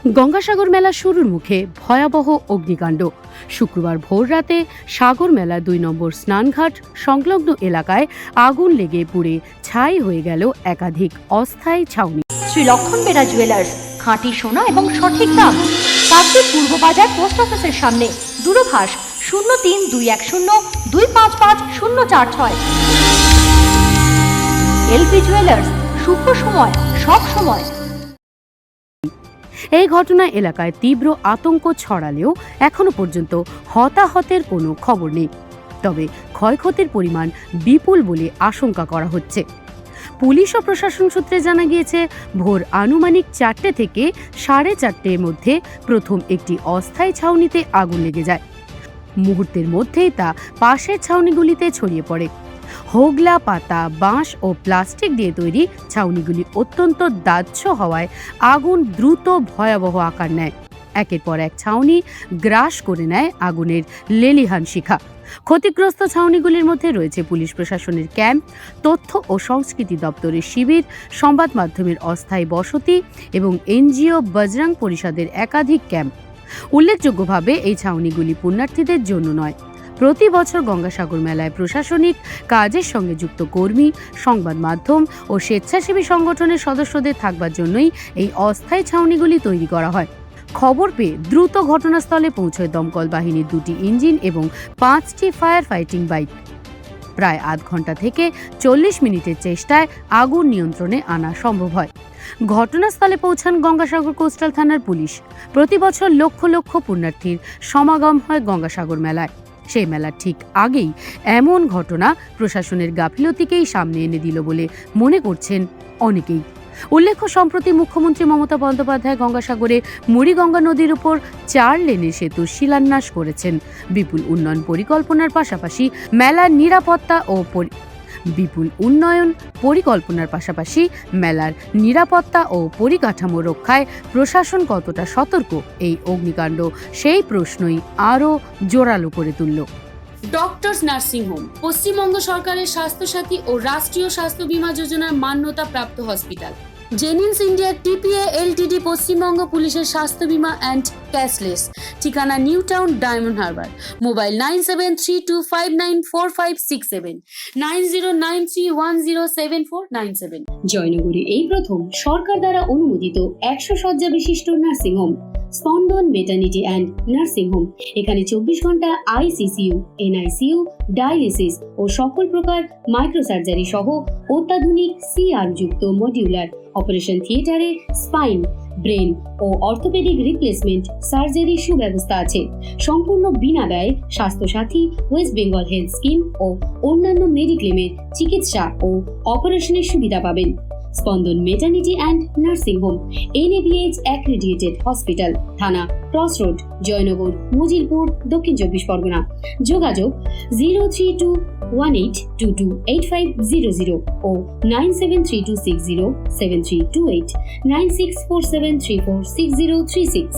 গঙ্গাসাগর মেলা শুরুর মুখে ভয়াবহ অগ্নিকাণ্ড। শুক্রবার ভোর রাতে সাগর মেলা ২ নম্বর স্নানঘাট সংলগ্ন এলাকায় আগুন লেগে পুড়ে ছাই হয়ে গেল একাধিক অস্থায়ী ছাউনি। শ্রী লক্ষণ বেরা জুয়েলার্স, খাঁটি সোনা এবং সঠিক দাম। কাকদ্বীপ পূর্ব বাজার পোস্ট অফিসের সামনে। দূরভাষ 03-210-255-046। এলপি জুয়েলার্স, শুভ সময় সব সময়। এই ঘটনা এলাকায় তীব্র আতঙ্ক ছড়ালেও এখনো পর্যন্ত হতাহতের কোনো খবর নেই। তবে ক্ষয়ক্ষতির পরিমাণ বিপুল বলে আশঙ্কা করা হচ্ছে। পুলিশ ও প্রশাসন সূত্রে জানা গিয়েছে, ভোর আনুমানিক 4টে থেকে 4:30-এর মধ্যে প্রথম একটি অস্থায়ী ছাউনিতে আগুন লেগে যায়। মুহূর্তের মধ্যেই তা পাশের ছাউনিগুলিতে ছড়িয়ে পড়ে। হোগলা, পাতা, বাঁশ ও প্লাস্টিক দিয়ে তৈরি ছাউনিগুলি অত্যন্ত দাহ্য হওয়ায় আগুন দ্রুত ভয়াবহ আকার নেয়। একের পর এক ছাউনি গ্রাস করে নেয় আগুনের লেলিহান শিখা। ক্ষতিগ্রস্ত ছাউনিগুলির মধ্যে রয়েছে পুলিশ প্রশাসনের ক্যাম্প, তথ্য ও সংস্কৃতি দপ্তরের শিবির, সংবাদ মাধ্যমের অস্থায়ী বসতি এবং এনজিও বজরং পরিষদের একাধিক ক্যাম্প। উল্লেখযোগ্যভাবে এই ছাউনিগুলি পুণ্যার্থীদের জন্য নয়, প্রতি বছর গঙ্গাসাগর মেলায় প্রশাসনিক কাজের সঙ্গে যুক্ত কর্মী, সংবাদ মাধ্যম ও স্বেচ্ছাসেবী সংগঠনের সদস্যদের থাকবার জন্যই এই অস্থায়ী ছাউনিগুলি তৈরি করা হয়। খবর পেয়ে দ্রুত ঘটনাস্থলে পৌঁছয় দমকল বাহিনীর 2টি ইঞ্জিন এবং 5টি ফায়ার ফাইটিং বাইক। প্রায় আধ ঘন্টা থেকে 40 মিনিটের চেষ্টায় আগুন নিয়ন্ত্রণে আনা সম্ভব হয়। ঘটনাস্থলে পৌঁছান গঙ্গাসাগর কোস্টাল থানার পুলিশ। প্রতি বছর লক্ষ লক্ষ পুণ্যার্থীর সমাগম হয় গঙ্গাসাগর মেলায়। সেই মেলার ঠিক আগেই এমন ঘটনা প্রশাসনের গাফিলতিকেই সামনে এনে দিল বলে মনে করছেন অনেকেই। উল্লেখ্য, সম্প্রতি মুখ্যমন্ত্রী মমতা বন্দ্যোপাধ্যায় গঙ্গাসাগরে মুড়িগঙ্গা নদীর উপর 4 লেনের সেতুর শিলান্যাস করেছেন। বিপুল উন্নয়ন পরিকল্পনার পাশাপাশি মেলার নিরাপত্তা ও পরিকাঠামো রক্ষায় প্রশাসন কতটা সতর্ক, এই অগ্নিকাণ্ড সেই প্রশ্নই আরও জোরালো করে তুলল। ডক্টরস নার্সিং হোম পশ্চিমবঙ্গ সরকারের স্বাস্থ্যসাথী ও রাষ্ট্রীয় স্বাস্থ্য বীমা যোজনার মান্যতা প্রাপ্ত hospital. Genins India TPA Ltd Paschimbanga পুলিশের স্বাস্থ্য বীমা অ্যান্ড ক্যাশলেস। ঠিকানা new town, diamond Harbour. Mobile 9732594567, 9093107497। জয়নগরে এই প্রথম সরকার দ্বারা অনুমোদিত 100 শয্যা বিশিষ্ট নার্সিং হোম স্পন্দন মেটার্নিটি অ্যান্ড নার্সিং হোম। এখানে 24 ঘন্টা আইসিসিইউ, এনআইসিইউ, ডায়ালিসিস ও সকল প্রকার মাইক্রোসার্জারি সহ অত্যাধুনিক সিআর যুক্ত মডিউলার অপারেশন থিয়েটারে স্পাইন, ব্রেন ও অর্থোপেডিক রিপ্লেসমেন্ট সার্জারি সুব্যবস্থা আছে। সম্পূর্ণ বিনা ব্যয় Swasthyasathi, West Bengal health scheme ও অন্যান্য মেডিক্লেমের চিকিৎসা ও অপারেশনের সুবিধা পাবেন। Spandan maternity and nursing home NABH accredited hospital, থানা ক্রস রোড, জয়নগর, মজিলপুর, দক্ষিণ 24 পরগনা। যোগাযোগ 0321822850 ও 9732607328, 9647346036।